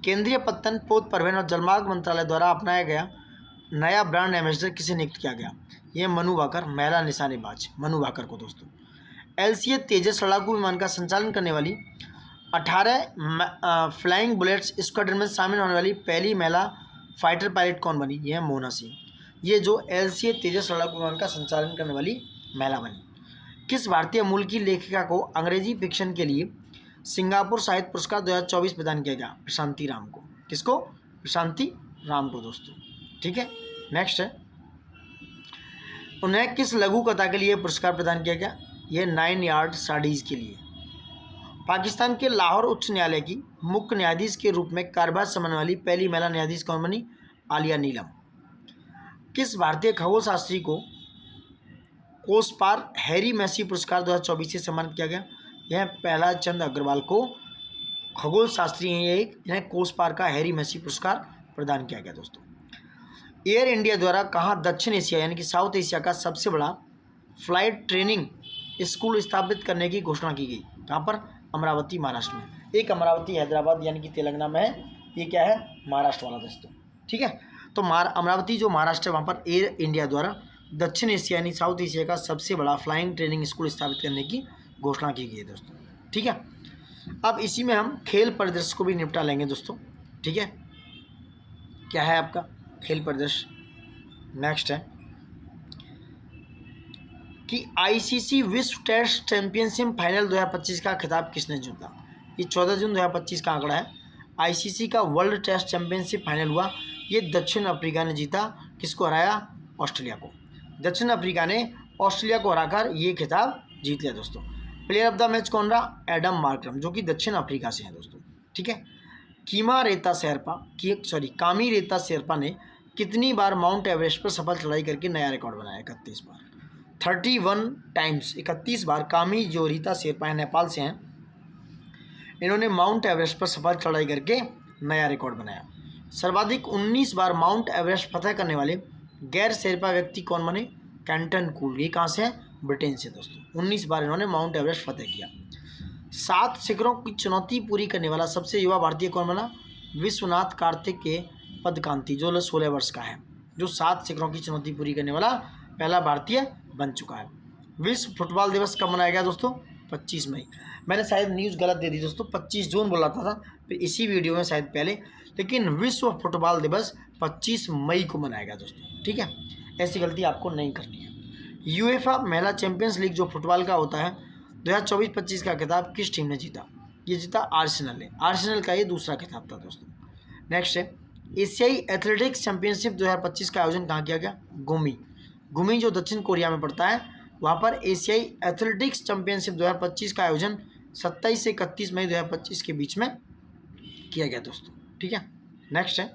केंद्रीय पत्तन पोत परिवहन और जलमार्ग मंत्रालय द्वारा अपनाया गया नया ब्रांड एम्बेसडर किसे नियुक्त किया गया? ये मनु भाकर, महिला निशानेबाज मनु भाकर को दोस्तों। LCA तेजस लड़ाकू विमान का संचालन करने वाली 18 फ्लाइंग बुलेट्स स्क्वाड्रन में शामिल होने वाली पहली महिला फाइटर पायलट कौन बनी? ये है मोहना सिंह। ये जो LCA तेजस लड़ाकू विमान का संचालन करने वाली महिला बनी। किस भारतीय मूल की लेखिका को अंग्रेजी फिक्शन के लिए सिंगापुर साहित्य पुरस्कार 2024 प्रदान किया गया? प्रशांति राम को। किसको? प्रशांति राम को दोस्तों। ठीक है, नेक्स्ट है, उन्हें किस लघु कथा के लिए पुरस्कार प्रदान किया गया? यह 9 यार्ड स्टडीज़ के लिए। पाकिस्तान के लाहौर उच्च न्यायालय की मुख्य न्यायाधीश के रूप में कार्यभार संभालने वाली पहली महिला न्यायाधीश कौन बनी? आलिया नीलम। किस भारतीय खगोल शास्त्री को कोसपार हैरी मैसी पुरस्कार 2024 से सम्मानित किया गया? यह प्रहलाद चंद्र अग्रवाल को खगोल शास्त्री हैं ये एक, इन्हें कोसपार का हैरी मैसी पुरस्कार प्रदान किया गया दोस्तों। एयर इंडिया द्वारा कहाँ दक्षिण एशिया यानी कि साउथ एशिया का सबसे बड़ा फ्लाइट ट्रेनिंग स्कूल स्थापित करने की घोषणा की गई? कहाँ पर? अमरावती महाराष्ट्र में। एक अमरावती हैदराबाद यानी कि तेलंगाना में है, ये क्या है? महाराष्ट्र वाला दोस्तों। ठीक है, तो अमरावती जो महाराष्ट्र है वहाँ पर एयर इंडिया द्वारा दक्षिण एशिया यानी साउथ एशिया का सबसे बड़ा फ्लाइंग ट्रेनिंग स्कूल स्थापित करने की घोषणा की गई है दोस्तों। ठीक है, अब इसी में हम खेल परिदृश्य को भी निपटा लेंगे दोस्तों। ठीक है, क्या है आपका खेल परिदृश्य? नेक्स्ट है कि ICC विश्व टेस्ट चैंपियनशिप फाइनल 2025 का खिताब किसने जीता? ये 14 जून 2025 का आंकड़ा है। ICC का वर्ल्ड टेस्ट चैंपियनशिप फाइनल हुआ, ये दक्षिण अफ्रीका ने जीता। किसको हराया? ऑस्ट्रेलिया को। दक्षिण अफ्रीका ने ऑस्ट्रेलिया को हराकर ये खिताब जीत लिया दोस्तों। प्लेयर ऑफ द मैच कौन रहा? एडम मार्करम, जो कि दक्षिण अफ्रीका से हैं दोस्तों, ठीक है। कामी रेता शेरपा ने कितनी बार माउंट एवरेस्ट पर सफल चढ़ाई करके नया रिकॉर्ड बनाया? 31 बार, 31 टाइम्स, 31 बार कामी जो रीता शेरपा है, नेपाल से हैं, इन्होंने माउंट एवरेस्ट पर सफल चढ़ाई करके नया रिकॉर्ड बनाया। सर्वाधिक 19 बार माउंट एवरेस्ट फतह करने वाले गैर शेरपा व्यक्ति कौन बने? कैंटन कूल, ये कहाँ से है? ब्रिटेन से दोस्तों। 19 बार इन्होंने माउंट एवरेस्ट फतह किया। 7 शिखरों की चुनौती पूरी करने वाला सबसे युवा भारतीय कौन बना? विश्वनाथ कार्तिकेय पदकांति, जो 16 वर्ष का है, जो 7 शिखरों की चुनौती पूरी करने वाला पहला भारतीय बन चुका है। विश्व फुटबॉल दिवस कब मनाया गया दोस्तों? 25 मई। मैंने शायद न्यूज़ गलत दे दी दोस्तों, 25 जून बोला था फिर इसी वीडियो में शायद पहले, लेकिन विश्व फुटबॉल दिवस 25 मई को मनाया गया दोस्तों, ठीक है। ऐसी गलती आपको नहीं करनी है। यूएफा महिला चैंपियंस लीग जो फुटबॉल का होता है 2024-25 का खिताब किस टीम ने जीता? ये जीता आर्सेनल ने। आर्सेनल का ये दूसरा खिताब था दोस्तों। नेक्स्ट है एशियाई एथलेटिक्स चैंपियनशिप 2025 का आयोजन कहाँ किया गया? गुमी जो दक्षिण कोरिया में पड़ता है, वहाँ पर एशियाई एथलेटिक्स चैंपियनशिप 2025 का आयोजन 27 से 31 मई 2025 के बीच में किया गया दोस्तों, ठीक है। नेक्स्ट है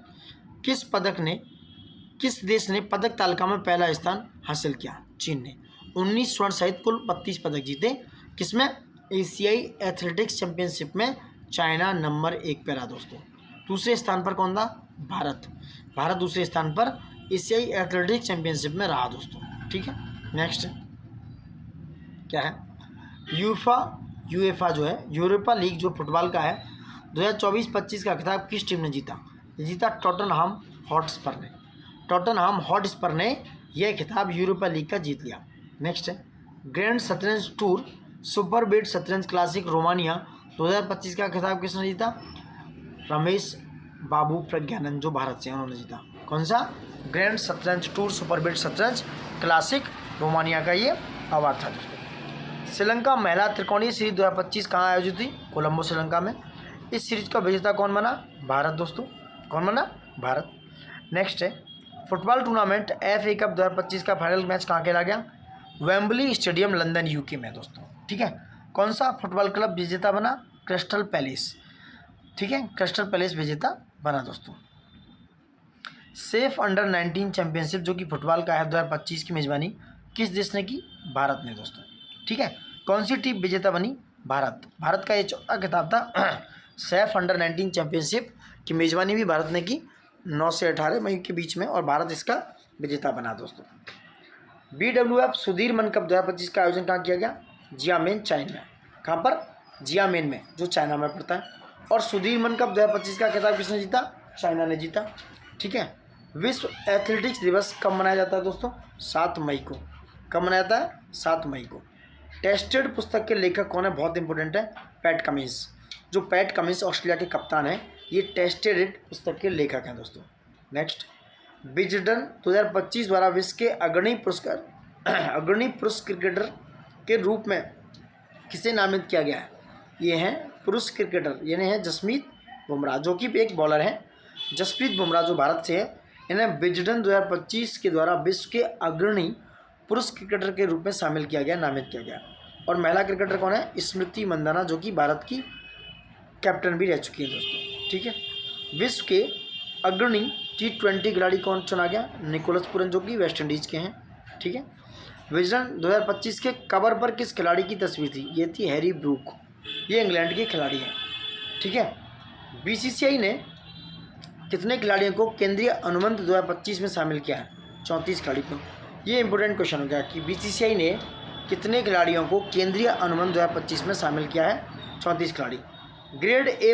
किस देश ने पदक तालिका में पहला स्थान हासिल किया? चीन ने। 19 स्वर्ण सहित कुल 32 पदक जीते। किसमें? एशियाई एथलेटिक्स चैंपियनशिप में चाइना नंबर 1 पर रहा दोस्तों। दूसरे स्थान पर कौन था? भारत दूसरे स्थान पर एशियाई एथलेटिक्स चैंपियनशिप में रहा दोस्तों, ठीक है। नेक्स्ट क्या है? यूएफा जो है यूरोपा लीग जो फुटबॉल का है 2024-25 का खिताब किस टीम ने जीता? जीता टॉटनहम हॉटस्पर ने यह खिताब यूरोपा लीग का जीत लिया। नेक्स्ट है ग्रैंड शतरंज टूर सुपर बीट शतरंज क्लासिक रोमानिया 2025 का खिताब किसने जीता? रमेश बाबू प्रज्ञानंद, जो भारत से हैं, उन्होंने जीता। कौन सा? ग्रैंड शतरंज टूर सुपर बीट शतरंज क्लासिक रोमानिया का ये अवार्ड था दोस्तों। श्रीलंका महिला त्रिकोणीय सीरीज 2025 कहाँ आयोजित हुई? कोलंबो, श्रीलंका में। इस सीरीज का विजेता कौन बना? भारत दोस्तों। कौन बना? भारत। नेक्स्ट है फुटबॉल टूर्नामेंट FA कप 2025 का फाइनल मैच कहाँ खेला गया? वेम्बली स्टेडियम, लंदन, UK में दोस्तों, ठीक है। कौन सा फुटबॉल क्लब विजेता बना? क्रिस्टल पैलेस, ठीक है, क्रिस्टल पैलेस विजेता बना दोस्तों। सेफ अंडर 19 चैंपियनशिप जो कि फुटबॉल का है 2025 की मेजबानी किस देश ने की? भारत ने दोस्तों, ठीक है। कौन सी टीम विजेता बनी? भारत का ये चौथा खिताब था। सेफ अंडर 19 चैंपियनशिप की मेजबानी भी भारत ने की 9 से 18 मई के बीच में, और भारत इसका विजेता बना दोस्तों। BWF सुधीरमन कप 2025 का आयोजन कहाँ किया गया? जियामेन, चाइना में। कहाँ पर? जियामेन में, जो चाइना में पड़ता है। और सुधीरमन कप 2025 का खिताब किसने जीता? चाइना ने जीता, ठीक है। विश्व एथलेटिक्स दिवस कब मनाया जाता है दोस्तों? 7 मई को। कब मनाया जाता है? 7 मई को। टेस्टेड पुस्तक के लेखक कौन है? बहुत इंपॉर्टेंट है, पैट कमिंस। जो पैट कमिंस ऑस्ट्रेलिया के कप्तान हैं, ये टेस्टेड पुस्तक के लेखक हैं दोस्तों। नेक्स्ट विजडन 2025 द्वारा विश्व के अग्रणी पुरुष क्रिकेटर के रूप में किसे नामित किया गया है? ये हैं पुरुष क्रिकेटर, ये हैं जसप्रीत बुमराह, जो कि एक बॉलर हैं। जसप्रीत बुमराह जो भारत से है, इन्हें विजडन 2025 के द्वारा विश्व के अग्रणी पुरुष क्रिकेटर के रूप में शामिल किया गया, नामित किया गया। और महिला क्रिकेटर कौन है? स्मृति मंदाना, जो कि भारत की कैप्टन भी रह चुकी है दोस्तों, ठीक है। विश्व के अग्रणी T20 खिलाड़ी कौन चुना गया? निकोलस पुरन, जो कि वेस्ट इंडीज़ के हैं, ठीक है। विजडन 2025 के कवर पर किस खिलाड़ी की तस्वीर थी? ये थी हैरी ब्रूक, ये इंग्लैंड के खिलाड़ी हैं, ठीक है। BCCI ने कितने खिलाड़ियों को केंद्रीय अनुबंध 2025 में शामिल किया है? 34 खिलाड़ी को। ये इंपॉर्टेंट क्वेश्चन हो गया कि BCCI ने कितने खिलाड़ियों को केंद्रीय अनुबंध 2025 में शामिल किया है? 34 खिलाड़ी। ग्रेड A+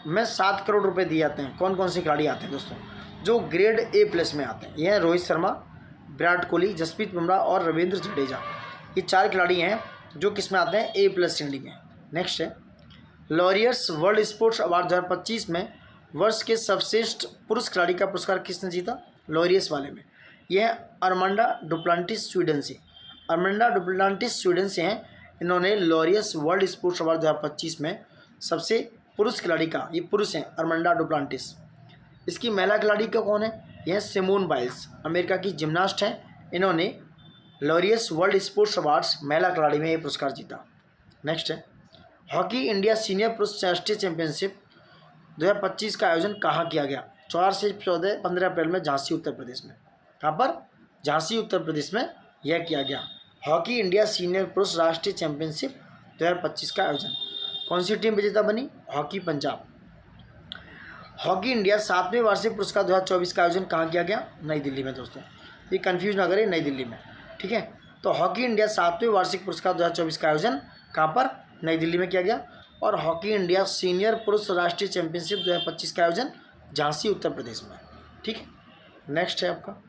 में 7 करोड़ रुपए दिए जाते हैं। कौन कौन से खिलाड़ी आते हैं दोस्तों जो ग्रेड A+ में आते हैं? ये हैं रोहित शर्मा, विराट कोहली, जसप्रीत बुमराह और रविंद्र जडेजा। ये 4 खिलाड़ी हैं जो किस में आते हैं? A+ श्रेणी में। नेक्स्ट है लॉरियर्स वर्ल्ड स्पोर्ट्स अवार्ड 2025 में वर्ष के सर्वश्रेष्ठ पुरुष खिलाड़ी का पुरस्कार किसने जीता? लॉरियर्स वाले में। यह है अरमांडा डुप्लांटिस, स्वीडन से। अरमांडा डुप्लांटिस स्वीडन से हैं। इन्होंने लॉरियर्स वर्ल्ड स्पोर्ट्स अवार्ड 2025 में सबसे पुरुष खिलाड़ी का, ये पुरुष हैं अरमांडा डुप्लांटिस। इसकी महिला खिलाड़ी का कौन है? यह सिमोन बाइल्स, अमेरिका की जिम्नास्ट हैं। इन्होंने लॉरियर्स वर्ल्ड स्पोर्ट्स अवार्ड्स महिला खिलाड़ी में ये पुरस्कार जीता। नेक्स्ट है, हॉकी इंडिया सीनियर पुरुष राष्ट्रीय चैंपियनशिप 2025 का आयोजन कहाँ किया गया? 4 से 15 अप्रैल में झांसी उत्तर प्रदेश में। कहाँ पर? झांसी उत्तर प्रदेश में यह किया गया हॉकी इंडिया सीनियर पुरुष राष्ट्रीय चैंपियनशिप 2025 का आयोजन। कौन सी टीम विजेता बनी? हॉकी पंजाब। हॉकी इंडिया 7वें वार्षिक पुरस्कार 2024 का आयोजन कहाँ किया गया? नई दिल्ली में दोस्तों, ये कन्फ्यूज ना करें, नई दिल्ली में। ठीक है, तो हॉकी इंडिया 7वें वार्षिक पुरस्कार 2024 का आयोजन कहाँ पर? नई दिल्ली में किया गया। और हॉकी इंडिया सीनियर पुरुष राष्ट्रीय चैंपियनशिप 2025 का आयोजन झांसी उत्तर प्रदेश में। ठीक है, नेक्स्ट है आपका,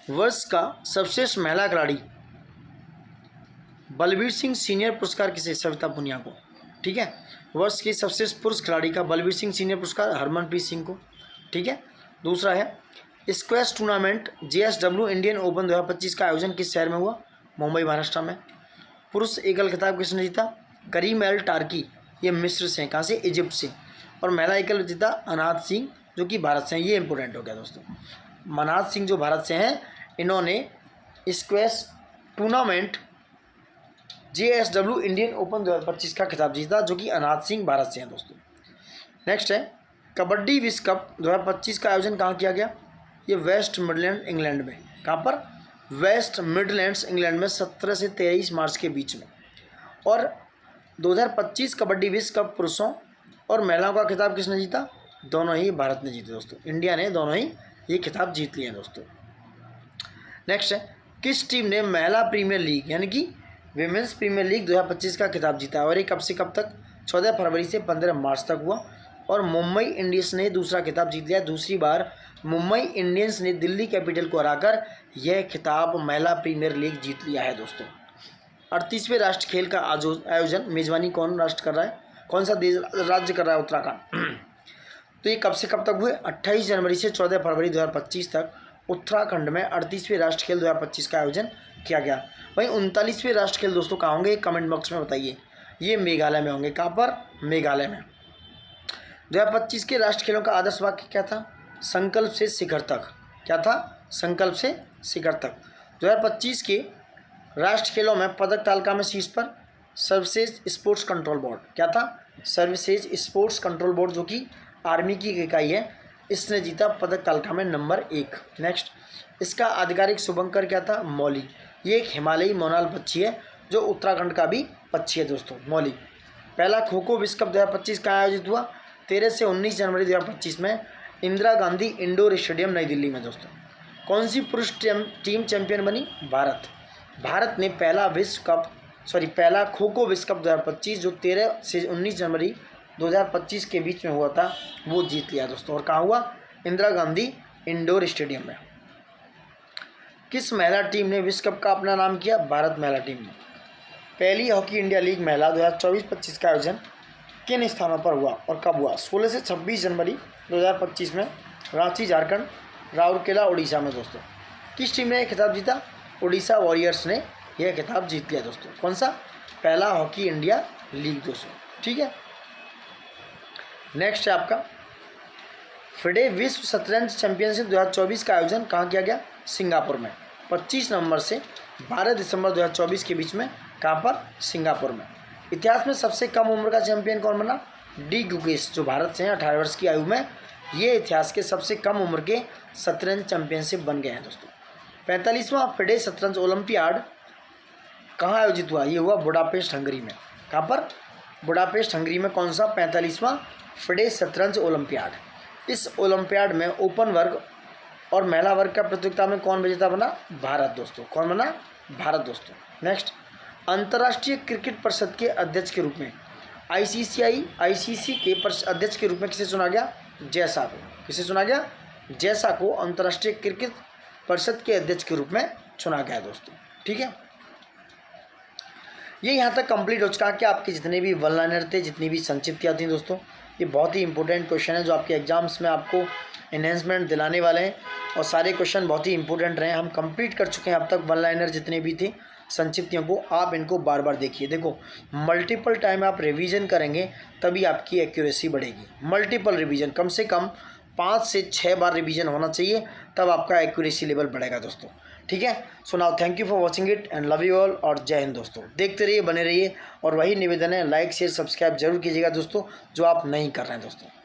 वर्ष का सर्वश्रेष्ठ महिला खिलाड़ी बलबीर सिंह सीनियर पुरस्कार किसे? सविता पुनिया को। ठीक है, वर्ष की सर्वश्रेष्ठ पुरुष खिलाड़ी का बलबीर सिंह सीनियर पुरस्कार हरमनप्रीत सिंह को। ठीक है, दूसरा है, squash tournament JSW Indian open 2025 का आयोजन किस शहर में हुआ? मुंबई महाराष्ट्र में। पुरुष एकल खिताब किसने जीता? करीम एल टार्की, ये मिस्र से, कहाँ से? इजिप्ट से। और महिला एकल जीता अनाहत सिंह, जो कि भारत से हैं। ये इंपॉर्टेंट हो गया दोस्तों, अनाहत सिंह जो भारत से हैं, इन्होंने squash tournament JSW Indian open 2025 का खिताब जीता, जो कि अनाहत सिंह भारत से हैं दोस्तों। नेक्स्ट है, कबड्डी विश्व कप 2025 का आयोजन कहाँ किया गया? ये वेस्ट मिडलैंड इंग्लैंड में। कहाँ पर? वेस्ट मिडलैंड्स इंग्लैंड में 17 से 23 मार्च के बीच में। और 2025 कबड्डी विश्व कप पुरुषों और महिलाओं का खिताब किसने जीता? दोनों ही भारत ने जीते दोस्तों, इंडिया ने दोनों ही ये खिताब जीत लिए हैं दोस्तों। नेक्स्ट है, किस टीम ने महिला प्रीमियर लीग यानी कि विमेंस प्रीमियर लीग 2025 का खिताब जीता? और ये कब से कब तक? 14 फरवरी से 15 मार्च तक हुआ। और मुंबई इंडियंस ने दूसरा खिताब जीत लिया। दूसरी बार मुंबई इंडियंस ने दिल्ली कैपिटल को हराकर यह खिताब महिला प्रीमियर लीग जीत लिया है दोस्तों। 38वें राष्ट्र खेल का आयोजन मेजबानी कौन राष्ट्र कर रहा है? कौन सा देश राज्य कर रहा है? उत्तराखंड। तो ये कब से कब तक हुए? 28 जनवरी से 14 फरवरी 2025 तक उत्तराखंड में 38वें राष्ट्र खेल 2025 का आयोजन किया गया। वहीं 39वें राष्ट्र खेल दोस्तों कहाँ होंगे? कमेंट बॉक्स में बताइए। ये मेघालय में होंगे। कहाँ पर? मेघालय में। 2025 के राष्ट्र खेलों का आदर्श वाक्य क्या था? संकल्प से शिखर तक। क्या था? संकल्प से शिखर तक। 2025 के राष्ट्र खेलों में पदक तालिका में शीर्ष पर सर्विसेज स्पोर्ट्स कंट्रोल बोर्ड। क्या था? सर्विसेज स्पोर्ट्स कंट्रोल बोर्ड, जो कि आर्मी की इकाई है, इसने जीता पदक तालिका में नंबर 1। नेक्स्ट, इसका आधिकारिक शुभंकर क्या था? मौली। ये एक हिमालयी मोनाल पक्षी है, जो उत्तराखंड का भी पक्षी है दोस्तों, मौली। पहला खो खो विश्व कप 2025 का आयोजित हुआ 13 से 19 जनवरी 2025 में इंदिरा गांधी इंडोर स्टेडियम नई दिल्ली में दोस्तों। कौन सी पुरुष टीम चैंपियन बनी? भारत। भारत ने पहला खो खो विश्व कप 2025 जो 13 से 19 जनवरी 2025 के बीच में हुआ था, वो जीत लिया दोस्तों। और कहाँ हुआ? इंदिरा गांधी इंडोर स्टेडियम में। किस महिला टीम ने विश्व कप का अपना नाम किया? भारत महिला टीम ने। पहली हॉकी इंडिया लीग महिला 2024-25 का आयोजन किन स्थानों पर हुआ और कब हुआ? 16 से 26 जनवरी 2025 में रांची झारखंड, राउरकेला उड़ीसा में दोस्तों। किस टीम ने यह खिताब जीता? उड़ीसा वॉरियर्स ने यह खिताब जीत लिया दोस्तों। कौन सा? पहला हॉकी इंडिया लीग दोस्तों। ठीक है, नेक्स्ट है आपका फिडे विश्व शतरंज चैंपियनशिप 2024 का आयोजन कहाँ किया गया? सिंगापुर में। 25 नवंबर से 12 दिसंबर 2024 के बीच में। कहाँ पर? सिंगापुर में। इतिहास में सबसे कम उम्र का चैंपियन कौन बना? डी गुकेश, जो भारत से हैं, 18 वर्ष की आयु में ये इतिहास के सबसे कम उम्र के शतरंज चैंपियनशिप बन गए हैं दोस्तों। 45वां फिडे शतरंज ओलंपियाड कहाँ आयोजित हुआ? ये हुआ बुडापेस्ट हंगरी में। कहाँ पर? बुडापेस्ट हंगरी में। कौन सा? 45वां फिडे शतरंज ओलंपियाड। इस ओलंपियाड में ओपन वर्ग और महिला वर्ग का प्रतियोगिता में कौन विजेता बना? भारत दोस्तों। कौन बना? भारत दोस्तों। नेक्स्ट, अंतर्राष्ट्रीय क्रिकेट परिषद के अध्यक्ष के रूप में आईसीसी के अध्यक्ष के रूप में किसे चुना गया? जैसा को। किसे चुना गया? जैसा को अंतर्राष्ट्रीय क्रिकेट परिषद के अध्यक्ष के रूप में चुना गया दोस्तों। ठीक है, ये यहाँ तक कंप्लीट हो चुका है कि आपके जितने भी वन लाइनर थे, जितनी भी संक्षिप्तियाँ थी दोस्तों। ये बहुत ही इंपॉर्टेंट क्वेश्चन है जो आपके एग्जाम्स में आपको एनहेंसमेंट दिलाने वाले हैं, और सारे क्वेश्चन बहुत ही इंपॉर्टेंट रहे। हम कंप्लीट कर चुके हैं अब तक वन लाइनर जितने भी थे संक्षिप्तियों को। आप इनको बार बार देखिए। देखो, मल्टीपल टाइम आप रिवीजन करेंगे तभी आपकी एक्यूरेसी बढ़ेगी। मल्टीपल रिवीजन, कम से कम 5 से 6 बार रिवीजन होना चाहिए, तब आपका एक्यूरेसी लेवल बढ़ेगा दोस्तों। ठीक है। So now thank you for watching it and love you all, और जय हिंद दोस्तों। देखते रहिए, बने रहिए, और वही निवेदन है, लाइक शेयर सब्सक्राइब जरूर कीजिएगा दोस्तों, जो आप नहीं कर रहे हैं दोस्तों।